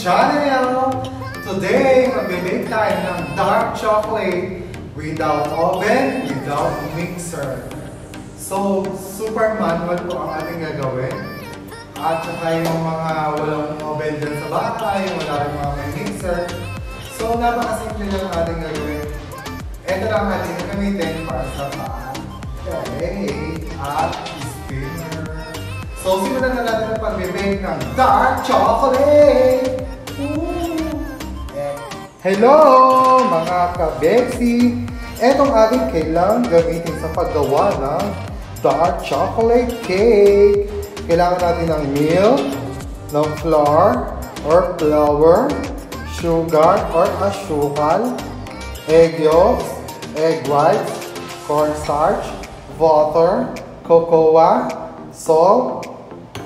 channel! Today, magbe-bake tayo ng dark chocolate without oven, without mixer. So, super manual po ang ating gagawin. At saka yung mga walang oven dyan sa bahay, wala rin mga may mixer. So, napakasimple lang ang ating gagawin. Ito lang ating gagamitin para sa pan, cake, at spinner. So, simulan na natin ang pag-bake ng dark chocolate! Hello mga ka-Bexy! Etong ating kailangan gamitin sa paggawa ng dark chocolate cake. Kailangan natin ng milk, ng flour or flour, sugar or asukal, egg yolks, egg whites, cornstarch, water, cocoa, salt,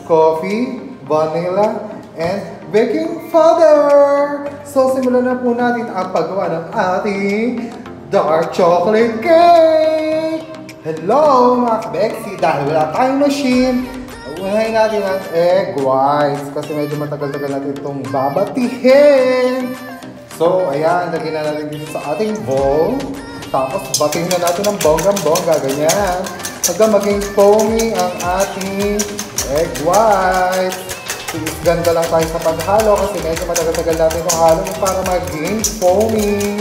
coffee, vanilla, and baking powder! So, simulan na po natin ang paggawa ng ating dark chocolate cake! Hello mga ka-Bexy! Dahil wala tayong machine, unahin natin ang egg whites kasi medyo matagal-tagal natin itong babatihin. So, ayan, lagyan na natin dito sa ating bowl. Tapos, batiin na natin ng bonggang-bongga, ganyan. Hanggang maging foamy ang ating egg whites. Ganda lang tayo sa paghalo kasi medyo matagal-tagal natin itong halo para maging foamy.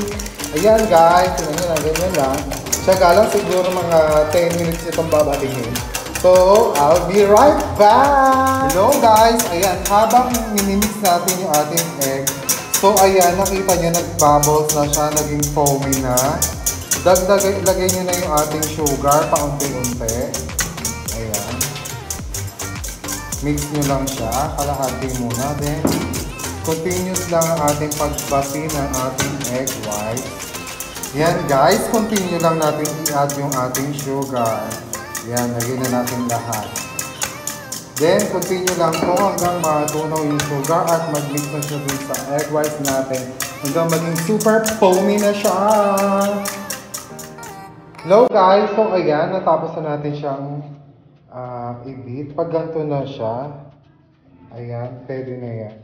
Ayan guys, tingnan nyo na, ganyan lang. Tsaga lang siguro mga 10 minutes itong babatingin. So, I'll be right back! Hello guys! Ayan, habang minimix natin yung ating egg. So, ayan, nakita nyo, nag-bubbles na siya, naging foamy na. Lagay nyo na yung ating sugar, paunti-unti. Ayan. Mix nyo lang siya, kalahati muna. Then, continuous lang ang ating pagbati ng ating egg white. Yan guys, continue lang natin i-add yung ating sugar. Yan, lagyan na natin lahat. Then, continue lang po hanggang matunaw yung sugar at mag-mix na siya dun sa egg white natin. Hanggang maging super foamy na siya. Hello guys, so ayan, natapos na natin siyang i-beat. Pag ganito na siya, ayan, pwede na yan.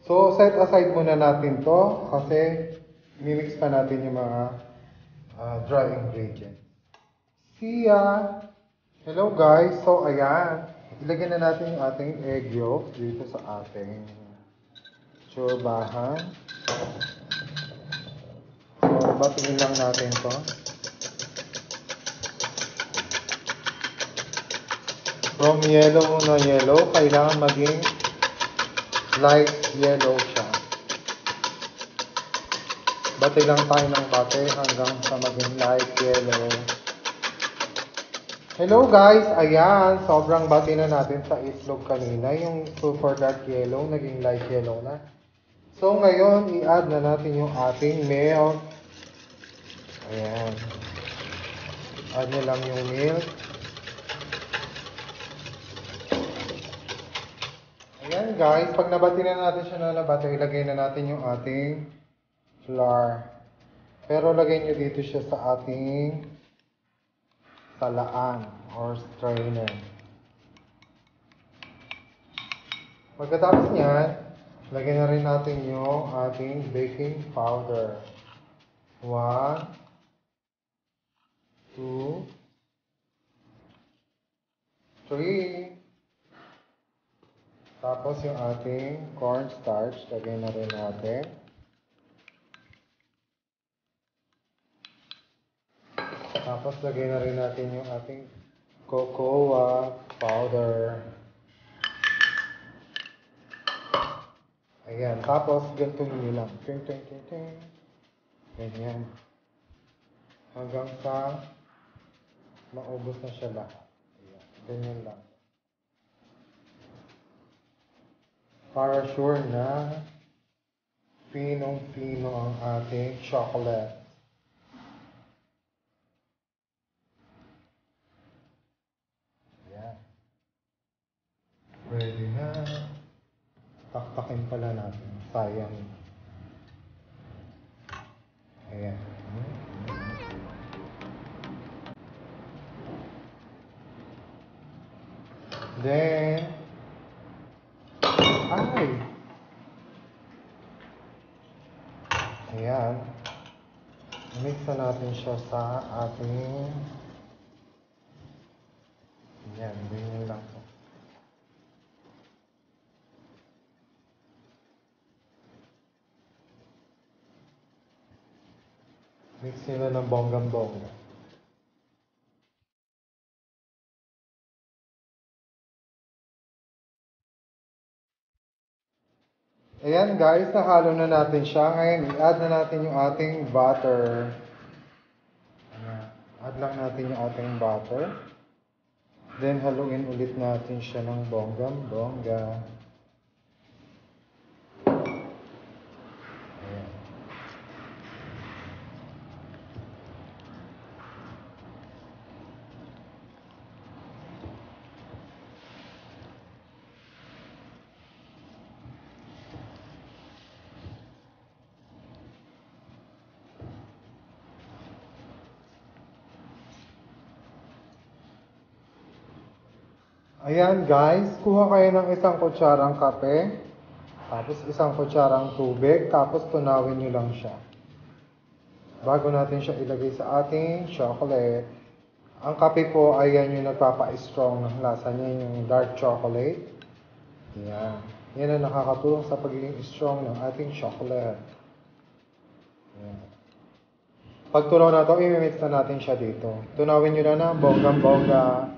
So, set aside muna natin to kasi mimix pa natin yung mga dry ingredients. See ya! Hello guys, so ayan, ilagyan na natin yung ating egg yolk dito sa ating tsorbahan. So, batiin lang natin to. From yellow na yellow, kailangan maging light yellow siya. Bati lang tayo ng bati hanggang sa maging light yellow. Hello guys! Ayan, sobrang bati na natin sa islog kanina. Yung super dark yellow, naging light yellow na. So ngayon, i-add na natin yung ating milk. Ayan. Add nyo lang yung milk. Ayan guys, pag nabati na natin siya na nabati, ilagay na natin yung ating flour. Pero lagay nyo dito siya sa ating talaan or strainer. Pagkatapos niyan, lagay na rin natin yung ating baking powder. 1, 2, 3. Tapos yung ating cornstarch, lagay na rin natin. Tapos lagay na rin natin yung ating cocoa powder. Ayan, tapos ganito nyo lang. Ting, ting, ting, ting. Ganyan. Hanggang sa maubos na siya lahat. Ayan, ganyan lang. Para sure na pinong-pino ang ating chocolate. Ayan. Ready na. Taktakin pala natin. Sayang. Ayan. Then, ay! Ayan. Mix na natin siya sa ating... Ayan, ganyan lang po. Mix nyo na ng bonggang-bongga. Ayan guys, nahalo na natin siya. Ngayon, i-add na natin yung ating butter. Ayan. Add lang natin yung ating butter. Then, haluin ulit natin siya ng bonggang-bongga. Ayan. Ayan guys, kuha kayo ng isang kutsarang kape, tapos isang kutsarang tubig, tapos tunawin nyo lang siya. Bago natin siya ilagay sa ating chocolate. Ang kape po ay yan yung nagpapa-strong ng lasa niya, yung dark chocolate. Yan. Yan ang nakakatulong sa pagiging strong ng ating chocolate. Yan. Pag tunaw na ito, i-mix na natin siya dito. Tunawin nyo na bonggang-bongga.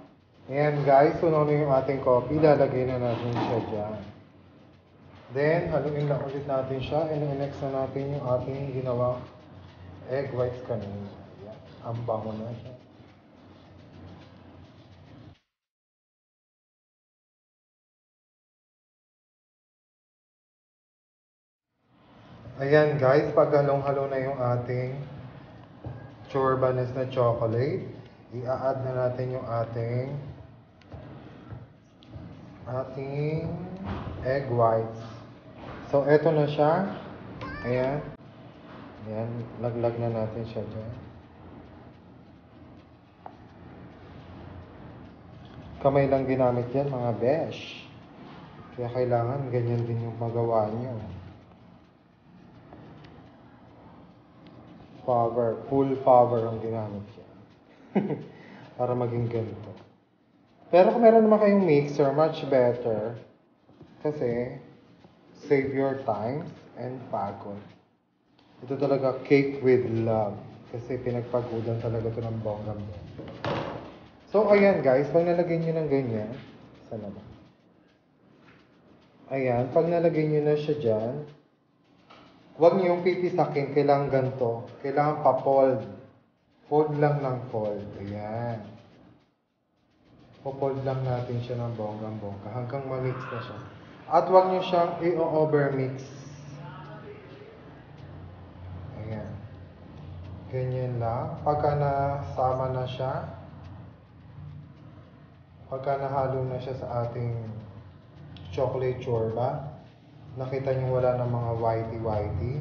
Ayan guys, tunaw na yung ating coffee. Lalagay na natin siya dyan. Then, haluin lang ulit natin siya. And i-mix na natin yung ating ginawang egg whites kanina. Ayan. Ang bango na siya. Ayan guys, pag halong-halo na yung ating churbanes na chocolate, i-add na natin yung ating egg whites. So, eto na siya. Ayan. Ayan, laglag na natin siya dyan. Kamay lang ginamit yan, mga besh. Kaya kailangan ganyan din yung magawa nyo. Power, full power ang ginamit siya. Para maging ganito. Pero kung meron naman kayong mixer, much better. Kasi, save your time and pagod. Ito talaga cake with love. Kasi pinagpagudan talaga ito ng bonggang-bongga. So, ayan guys, pag nalagay nyo ng ganyan, sana ba? Ayan, pag nalagay nyo na siya dyan, huwag nyo yung pipisakin, kailangan ganito. Kailangan pa-fold. Fold lang ng fold. Ayan. Popold lang natin siya ng bonggang-bongga hanggang ma-mix na siya. At huwag nyo siyang i-overmix. Ayan. Ganyan lang. Pagka nasama na siya, pagka nahalo na siya sa ating chocolate chorba, nakita nyo wala ng mga whitey-whitey,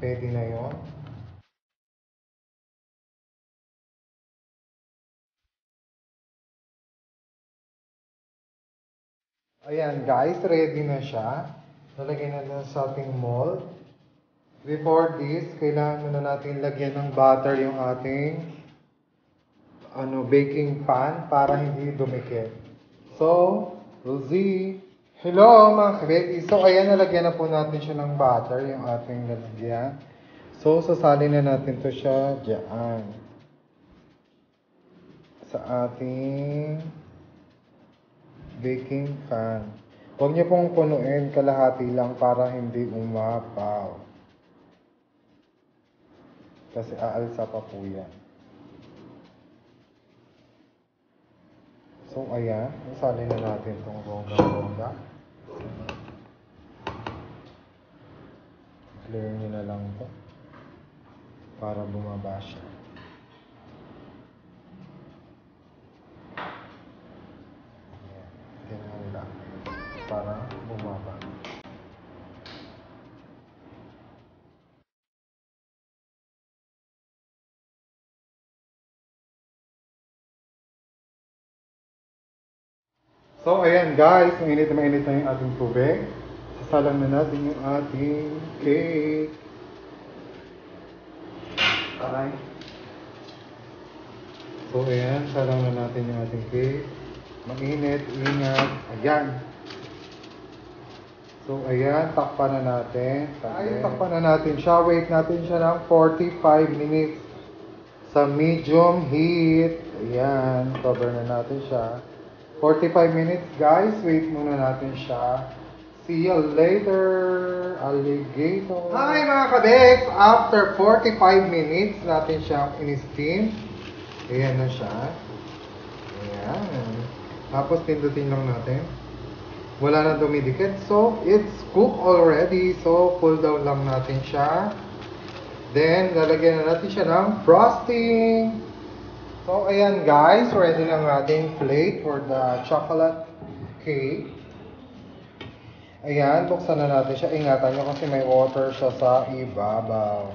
pwede na yon. Ayan guys, ready na siya. Lalagyan na sa ating mold. Before this, kailangan na natin lagyan ng butter yung ating baking pan para hindi dumikit. So, we'll see. Hello mga kabeti. So, ayan, nalagyan na po natin siya ng butter yung ating lalagyan. So, sasalin na natin to siya dyan. Sa ating baking pan. Huwag niyo pong punuin, kalahati lang para hindi umapaw. Kasi aalsa pa po yan. So, ayan. Nasalin na natin itong bongga-bongga. Clear nyo na lang ito. Para bumaba siya. Tingnan lang. Para bumaba. So, ayan guys, mainit na yung ating tubig. Sasalang na natin yung ating cake. So, ayan. Salang na natin yung ating cake. Mainit, ingat. Ayan. So, ayan. Takpan na natin. Ay, takpan na natin siya. Wait natin siya ng 45 minutes sa medium heat. Ayan. Cover na natin siya. 45 minutes, guys. Wait muna natin siya. See you later, alligator. Hi mga kabeks! After 45 minutes natin siyang in-steam. Ayan na siya. Ayan. Tapos pindutin lang natin. Wala na dumidikit. So, it's cooked already. So, pull down lang natin siya. Then, lalagyan na natin siya ng frosting. So, ayan guys. Ready na ang ating plate for the chocolate cake. Ayan, buksan na natin siya. Ingatan nyo kasi may water siya sa ibabaw.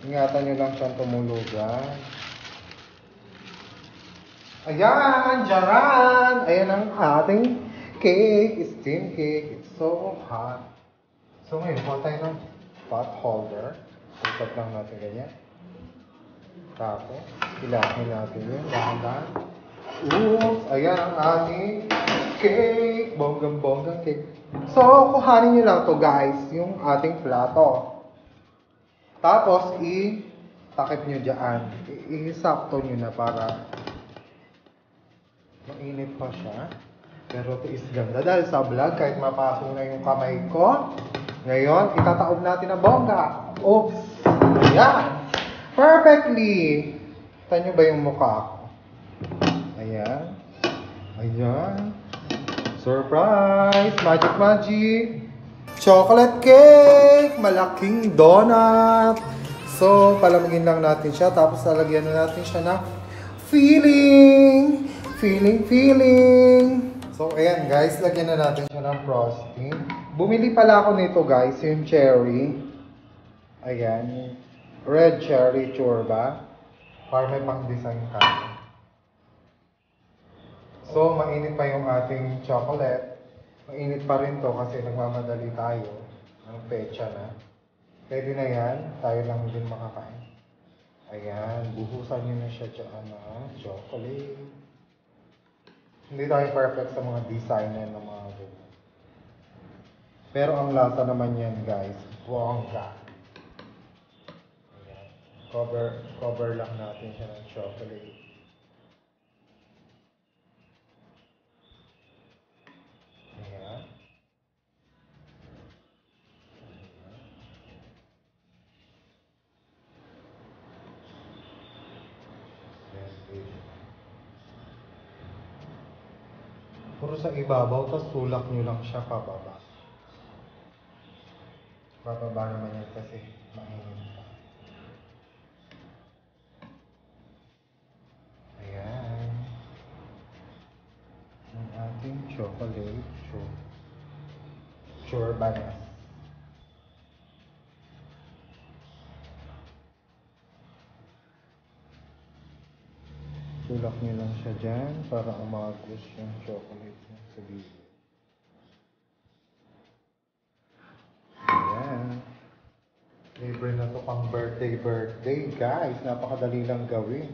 Ingatan nyo lang siyang tumulugan. Ayan, jaran! Ayan ang ating cake, steam cake. It's so hot. So ngayon, kuha tayo ng pot holder. Tutok lang natin ganyan. Tapos, ilapin natin yun. Dahan-dahan. Oops! Ayan ang ating cake. Bonggang-bonggang cake. So, kuhanin nyo lang to guys, yung ating plato. Tapos, takip nyo dyan. I-sakto nyo na para mainit pa siya. Pero ito is ganda. Dahil sa vlog, kahit mapasok na yung kamay ko, ngayon, itataob natin ang bongga. Oops! Ayan! Perfectly! Kita nyo ba yung mukha ko? Ayan. Ayan. Surprise! Magic magic! Chocolate cake! Malaking donut! So, palamigin lang natin siya. Tapos, lalagyan na natin siya ng filling! Filling! So, ayan guys. Lagyan na natin siya ng frosting. Bumili pala ako nito guys. Yung cherry. Ayan. Red cherry churba. Para may pang-design ka. So, mainit pa yung ating chocolate. Mainit pa rin to kasi nagmamadali tayo. Ang pecha na. Pwede na yan. Tayo lang din makakain. Ayan. Buhusan nyo na siya dyan na chocolate. Hindi tayo perfect sa mga design ng mga ganyan. Pero ang lasa naman yan guys. Bongga. Ayan. Cover lang natin siya ng chocolate. Puro sa ibabaw, tapos tulak nyo lang siya pababa. Bababa naman yan kasi mainit pa. Ayan. Ang ating chocolate churbanes. Tulak nyo lang siya dyan para umagos yung chocolate niya sa gilid. Ayan. Libre na to pang birthday guys. Napakadali lang gawin.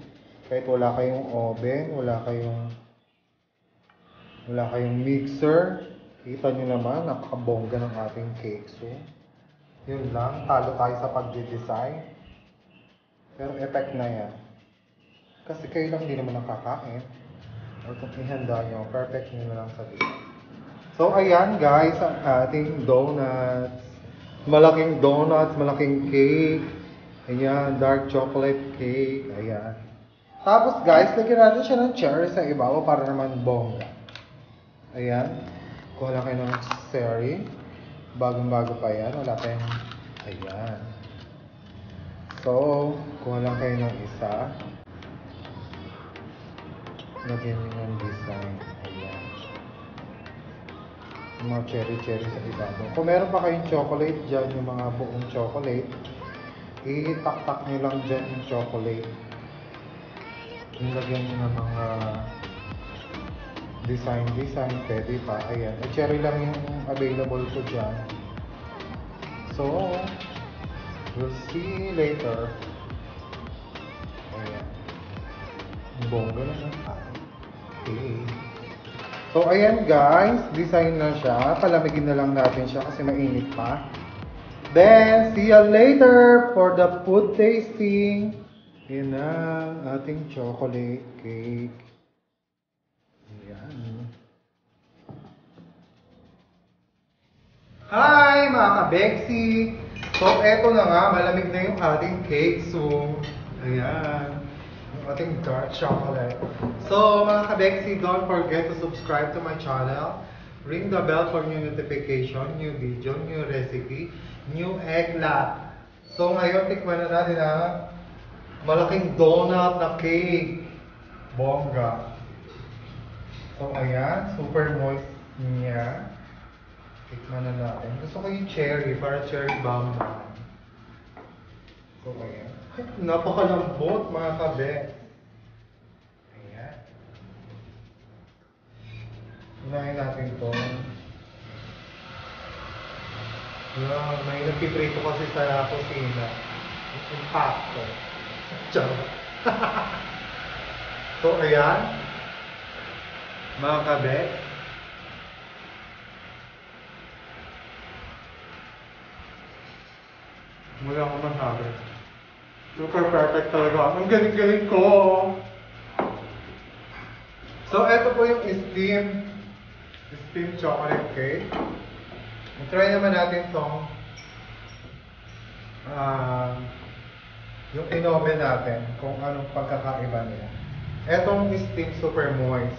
Kahit wala kayong oven, wala kayong mixer. Kita nyo naman, napakabongga ng ating cake. So, yun lang. Talo tayo sa pag-design. Pero effect na yan. Kasi kayo lang din naman nakakain. O kung ihanda nyo, perfect nyo na lang sa design. So, ayan guys, ang ating donuts. Malaking donuts, malaking cake. Ayan, dark chocolate cake. Ayan. Tapos guys, lagyan natin siya ng cherry sa ibabaw para naman bongga. Ayan. Kuha lang kayo ng cherry. Bagong-bago pa yan. Wala tayong... Ayan. So, kuha lang kayo ng isa. Lagyan nyo ng design. Ayan. Yung mga cherry-cherry sa ibabaw. Kung meron pa kayong chocolate dyan, yung mga buong chocolate, itak-tak nyo lang dyan yung chocolate. Nilagyan nyo ng mga design, pwede pa. Ayan. E cherry lang yung available ko dyan. So, we'll see later. Ayan. Bongga naman tayo. Okay. So, ayan guys. Design na siya. Palamigin na lang natin siya kasi mainit pa. Then, see you later for the food tasting. Yan na ating chocolate cake. Ayan. Hi mga ka-Bexy! So, eto na nga. Malamig na yung ating cake. So, ayan. Yung ating dark chocolate. So, mga ka-Bexy, don't forget to subscribe to my channel. Ring the bell for new notification, new video, new recipe, new eggplant. So ngayon, tikman na natin ang malaking donut na cake. Bongga. So ayan, super moist niya. Tikman na natin. Gusto ko yung cherry, para cherry bomb. So ayan. Napakalambot mga kabe. Unahin natin ito. May nagpiprito kasi sa kusina. Impacto. Charot. So, ayan. Mga kabe. Wala akong masabi. Super perfect talaga. Ang galing-galing ko. So, ito po yung steam chocolate cake. I-try naman natin itong yung in-oven natin kung anong pagkakaiba niya. Etong steam super moist.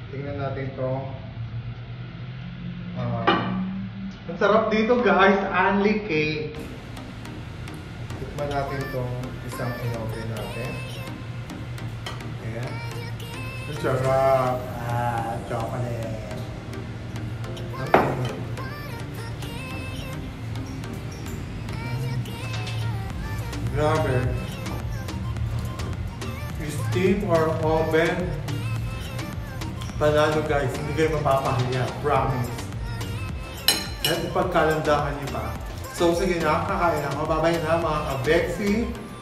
Tingnan natin itong ang sarap dito guys, Anli cake. Tikman natin itong isang in-oven natin. Ayan. Ang sarap. Chocolate. Grabe. Steam or oven. Panalo guys, hindi kayo mapapahiya. Promise. At ipagkalandahan niyo pa. So sige na, kakain ako. Bye-bye na mga ka-Bexy.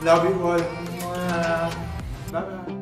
Love you all. Bye-bye.